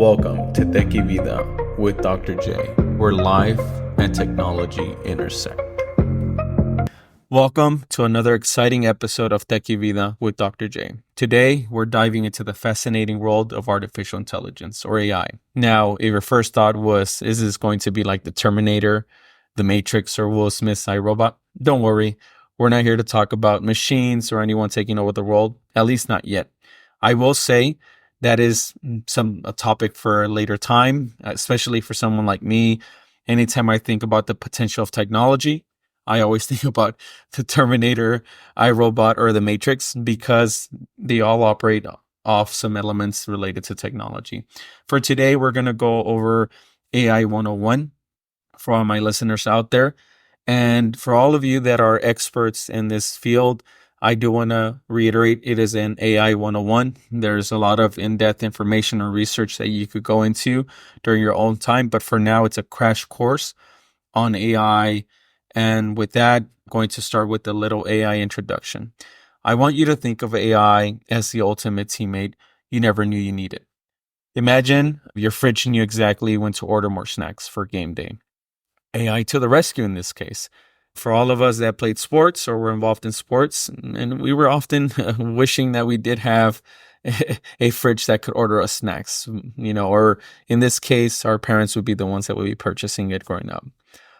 Welcome to Tech y Vida with Dr. J, where life and technology intersect. Welcome to another exciting episode of Tech y Vida with Dr. J. Today, we're diving into the fascinating world of artificial intelligence, or AI. Now, if your first thought was, is this going to be like the Terminator, The Matrix, or Will Smith's iRobot? Don't worry, we're not here to talk about machines or anyone taking over the world, at least not yet. I will say that is a topic for a later time, especially for someone like me. Anytime I think about the potential of technology, I always think about the Terminator, iRobot, or The Matrix because they all operate off some elements related to technology. For today, we're going to go over AI 101 for all my listeners out there. And for all of you that are experts in this field, I do want to reiterate it is an AI 101. There's a lot of in-depth information or research that you could go into during your own time. But for now, it's a crash course on AI. And with that, I'm going to start with a little AI introduction. I want you to think of AI as the ultimate teammate you never knew you needed. Imagine your fridge knew exactly when to order more snacks for game day. AI to the rescue in this case. For all of us that played sports or were involved in sports, and we were often wishing that we did have a fridge that could order us snacks, or in this case, our parents would be the ones that would be purchasing it growing up.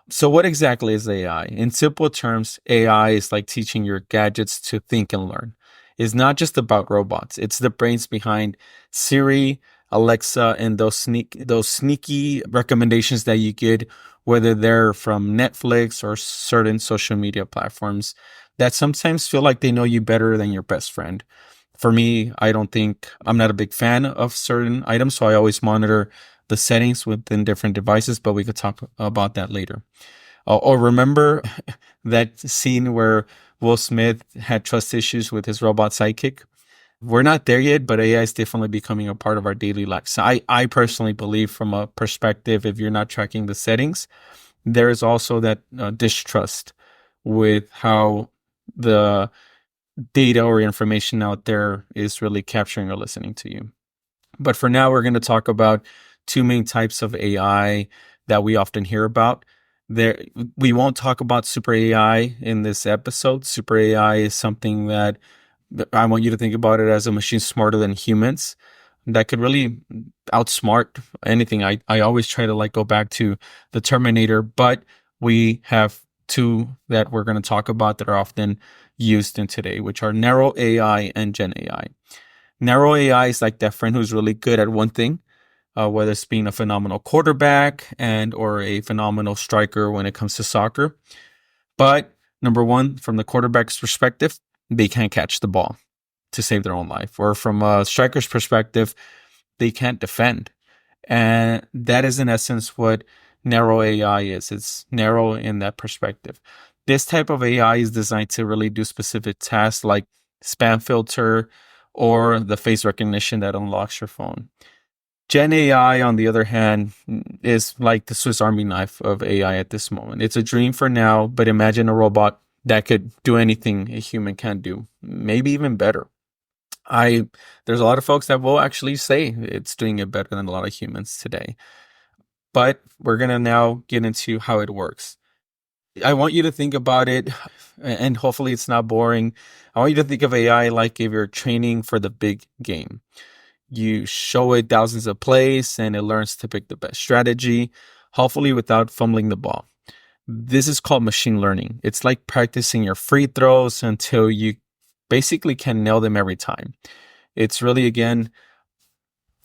So what exactly is AI? In simple terms, AI is like teaching your gadgets to think and learn. It's not just about robots. It's the brains behind Siri, Alexa, and those sneaky recommendations that you get, whether they're from Netflix or certain social media platforms that sometimes feel like they know you better than your best friend. For me, I'm not a big fan of certain items, so I always monitor the settings within different devices, but we could talk about that later. Or remember that scene where Will Smith had trust issues with his robot sidekick? We're not there yet, but AI is definitely becoming a part of our daily lives. So I personally believe from a perspective, if you're not tracking the settings, there is also that distrust with how the data or information out there is really capturing or listening to you. But for now, we're going to talk about two main types of AI that we often hear about. We won't talk about super AI in this episode. Super AI is something that I want you to think about it as a machine smarter than humans that could really outsmart anything. I always try to go back to the Terminator, but we have two that we're going to talk about that are often used in today, which are narrow AI and Gen AI. Narrow AI is like that friend who's really good at one thing, whether it's being a phenomenal quarterback or a phenomenal striker when it comes to soccer. But number one, from the quarterback's perspective, they can't catch the ball to save their own life. Or from a striker's perspective, they can't defend. And that is in essence what narrow AI is. It's narrow in that perspective. This type of AI is designed to really do specific tasks like spam filter or the face recognition that unlocks your phone. Gen AI, on the other hand, is like the Swiss Army knife of AI at this moment. It's a dream for now, but imagine a robot that could do anything a human can do, maybe even better. There's a lot of folks that will actually say it's doing it better than a lot of humans today. But we're going to now get into how it works. I want you to think about it, and hopefully it's not boring. I want you to think of AI like if you're training for the big game. You show it thousands of plays, and it learns to pick the best strategy, hopefully without fumbling the ball. This is called machine learning. It's like practicing your free throws until you basically can nail them every time. It's really, again,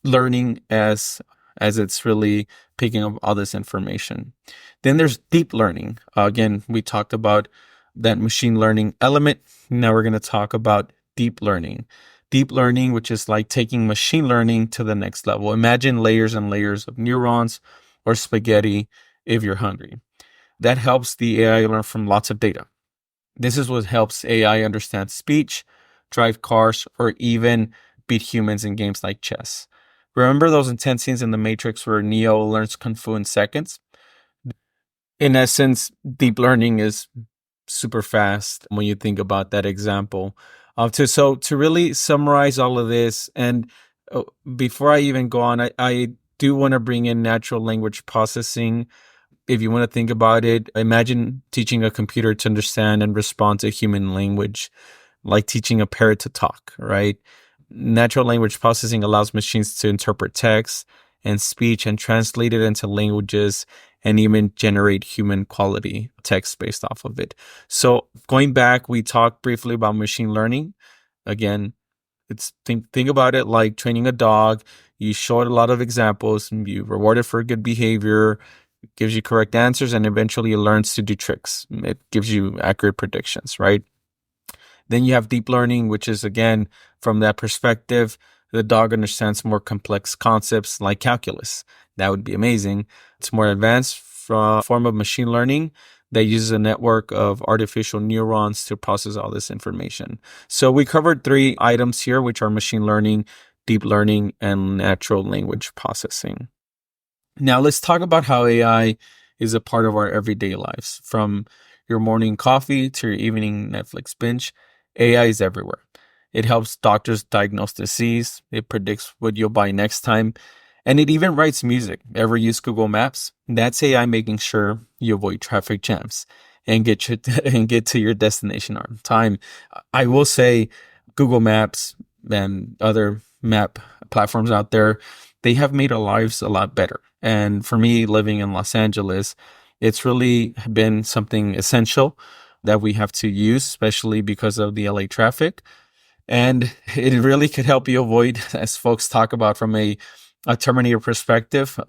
learning as it's really picking up all this information. Then there's deep learning. Again, we talked about that machine learning element. Now we're going to talk about deep learning. Deep learning, which is like taking machine learning to the next level. Imagine layers and layers of neurons or spaghetti if you're hungry. That helps the AI learn from lots of data. This is what helps AI understand speech, drive cars, or even beat humans in games like chess. Remember those intense scenes in The Matrix where Neo learns Kung Fu in seconds? In essence, deep learning is super fast when you think about that example. To really summarize all of this, and before I even go on, I do want to bring in natural language processing. If you want to think about it, imagine teaching a computer to understand and respond to human language, like teaching a parrot to talk, right? Natural language processing allows machines to interpret text and speech and translate it into languages and even generate human quality text based off of it. So going back, we talked briefly about machine learning. Again, it's think about it like training a dog. You show it a lot of examples and you reward it for good behavior, gives you correct answers, and eventually it learns to do tricks. It gives you accurate predictions, right? Then you have deep learning, which is, again, from that perspective, the dog understands more complex concepts like calculus. That would be amazing. It's more advanced form of machine learning that uses a network of artificial neurons to process all this information. So we covered 3 items here, which are machine learning, deep learning, and natural language processing. Now let's talk about how AI is a part of our everyday lives. From your morning coffee to your evening Netflix binge, AI is everywhere. It helps doctors diagnose disease. It predicts what you'll buy next time. And it even writes music. Ever use Google Maps? That's AI making sure you avoid traffic jams and get to your destination on time. I will say Google Maps and other map platforms out there, they have made our lives a lot better. And for me, living in Los Angeles, it's really been something essential that we have to use, especially because of the LA traffic. And it really could help you avoid, as folks talk about from a Terminator perspective,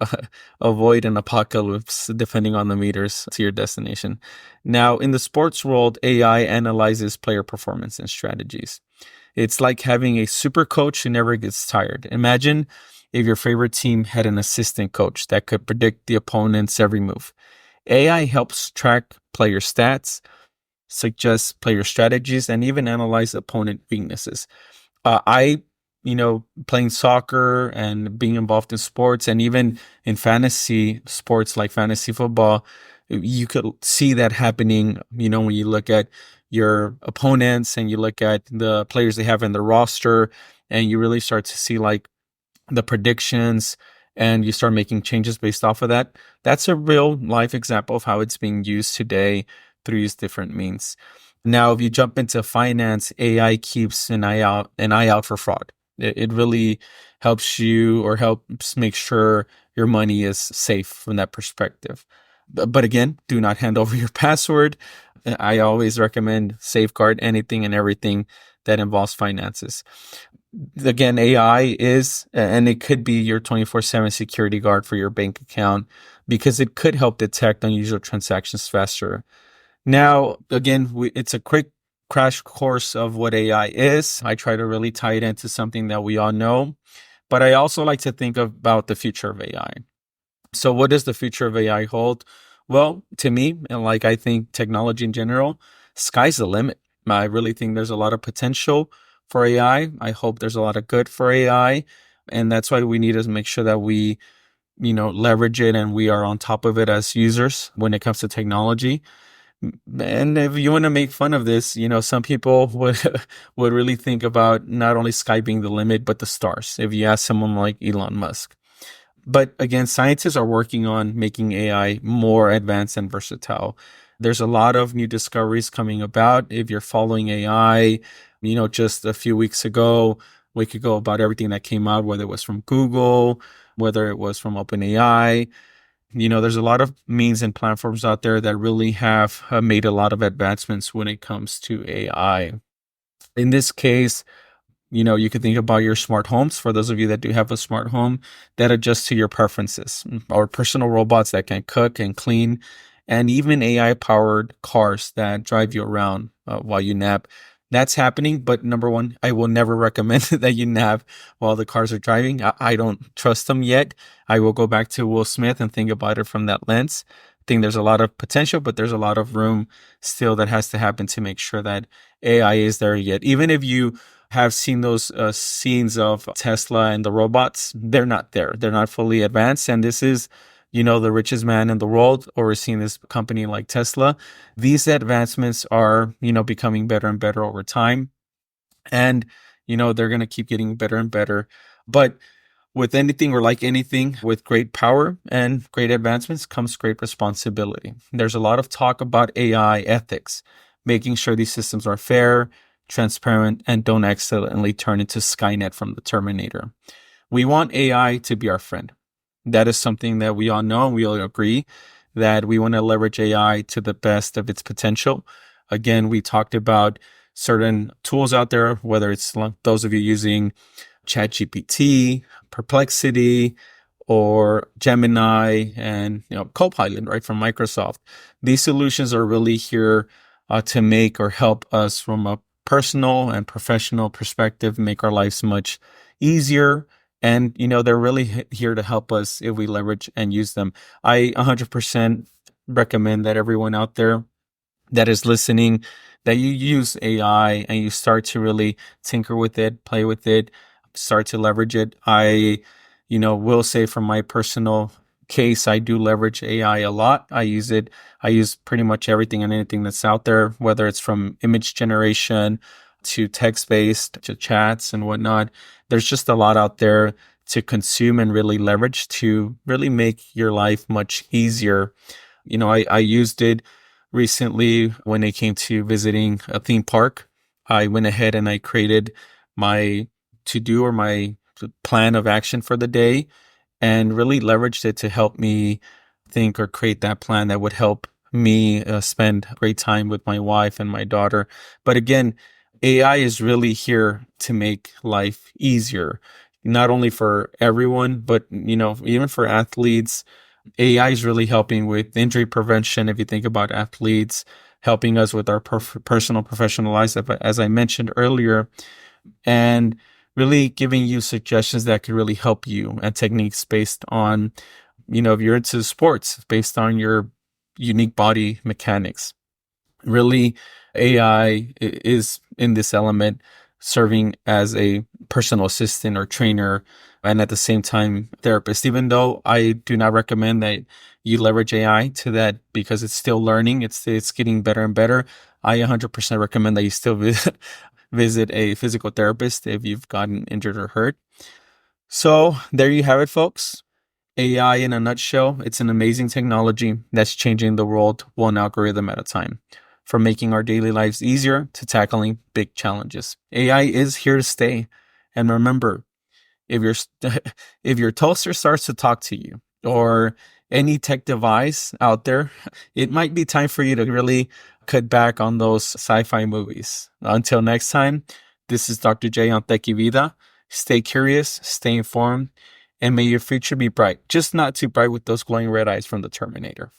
avoid an apocalypse depending on the meters to your destination. Now, in the sports world, AI analyzes player performance and strategies. It's like having a super coach who never gets tired. Imagine if your favorite team had an assistant coach that could predict the opponent's every move. AI helps track player stats, suggest player strategies, and even analyze opponent weaknesses. Playing soccer and being involved in sports and even in fantasy sports like fantasy football, you could see that happening, when you look at your opponents and you look at the players they have in the roster and you really start to see like the predictions and you start making changes based off of that. That's a real life example of how it's being used today through these different means. Now, if you jump into finance, AI keeps an eye out for fraud. It really helps you or helps make sure your money is safe from that perspective. But again, do not hand over your password. I always recommend safeguard anything and everything that involves finances. Again, AI is, and it could be your 24/7 security guard for your bank account because it could help detect unusual transactions faster. Now, again, it's a quick crash course of what AI is. I try to really tie it into something that we all know, but I also like to think about the future of AI. So what does the future of AI hold? Well, to me, and like I think technology in general, sky's the limit. I really think there's a lot of potential for AI. I hope there's a lot of good for AI. And that's why we need to make sure that we, leverage it and we are on top of it as users when it comes to technology. And if you want to make fun of this, some people would really think about not only sky being the limit, but the stars. If you ask someone like Elon Musk. But again, scientists are working on making AI more advanced and versatile. There's a lot of new discoveries coming about. If you're following AI, just a few weeks ago, we could go about everything that came out, whether it was from Google, whether it was from OpenAI. There's a lot of means and platforms out there that really have made a lot of advancements when it comes to AI. In this case, you could think about your smart homes. For those of you that do have a smart home, that adjusts to your preferences, or personal robots that can cook and clean, and even AI-powered cars that drive you around while you nap. That's happening, but number one, I will never recommend that you nap while the cars are driving. I don't trust them yet. I will go back to Will Smith and think about it from that lens. I think there's a lot of potential, but there's a lot of room still that has to happen to make sure that AI is there yet. Even if you have seen those scenes of Tesla and the robots, they're not there. They're not fully advanced. And this is, the richest man in the world overseeing this company like Tesla. These advancements are, becoming better and better over time. And, they're going to keep getting better and better. But with anything or like anything, with great power and great advancements comes great responsibility. There's a lot of talk about AI ethics, making sure these systems are fair, transparent, and don't accidentally turn into Skynet from the Terminator. We want AI to be our friend. That is something that we all know and we all agree that we want to leverage AI to the best of its potential. Again, we talked about certain tools out there, whether it's like those of you using ChatGPT, Perplexity, or Gemini, and Copilot, right, from Microsoft. These solutions are really here to make or help us from a personal and professional perspective, make our lives much easier. And, they're really here to help us if we leverage and use them. I 100% recommend that everyone out there that is listening, that you use AI and you start to really tinker with it, play with it, start to leverage it. I, will say from my personal case, I do leverage AI a lot. I use it. I use pretty much everything and anything that's out there, whether it's from image generation to text-based to chats and whatnot. There's just a lot out there to consume and really leverage to really make your life much easier. I used it recently when it came to visiting a theme park. I went ahead and I created my to-do or my plan of action for the day and really leveraged it to help me think or create that plan that would help me spend great time with my wife and my daughter. But again, AI is really here to make life easier, not only for everyone, but, even for athletes. AI is really helping with injury prevention. If you think about athletes, helping us with our personal, professional lives, as I mentioned earlier, and really giving you suggestions that could really help you and techniques based on, if you're into sports, based on your unique body mechanics. Really, AI is in this element serving as a personal assistant or trainer, and at the same time therapist. Even though I do not recommend that you leverage AI to that because it's still learning, it's getting better and better. I 100% recommend that you still visit a physical therapist if you've gotten injured or hurt. So there you have it, folks. AI in a nutshell, it's an amazing technology that's changing the world one algorithm at a time. From making our daily lives easier to tackling big challenges. AI is here to stay. And remember, if your toaster starts to talk to you or any tech device out there, it might be time for you to really cut back on those sci-fi movies. Until next time, this is Dr. J on Tech y Vida. Stay curious, stay informed, and may your future be bright. Just not too bright with those glowing red eyes from the Terminator.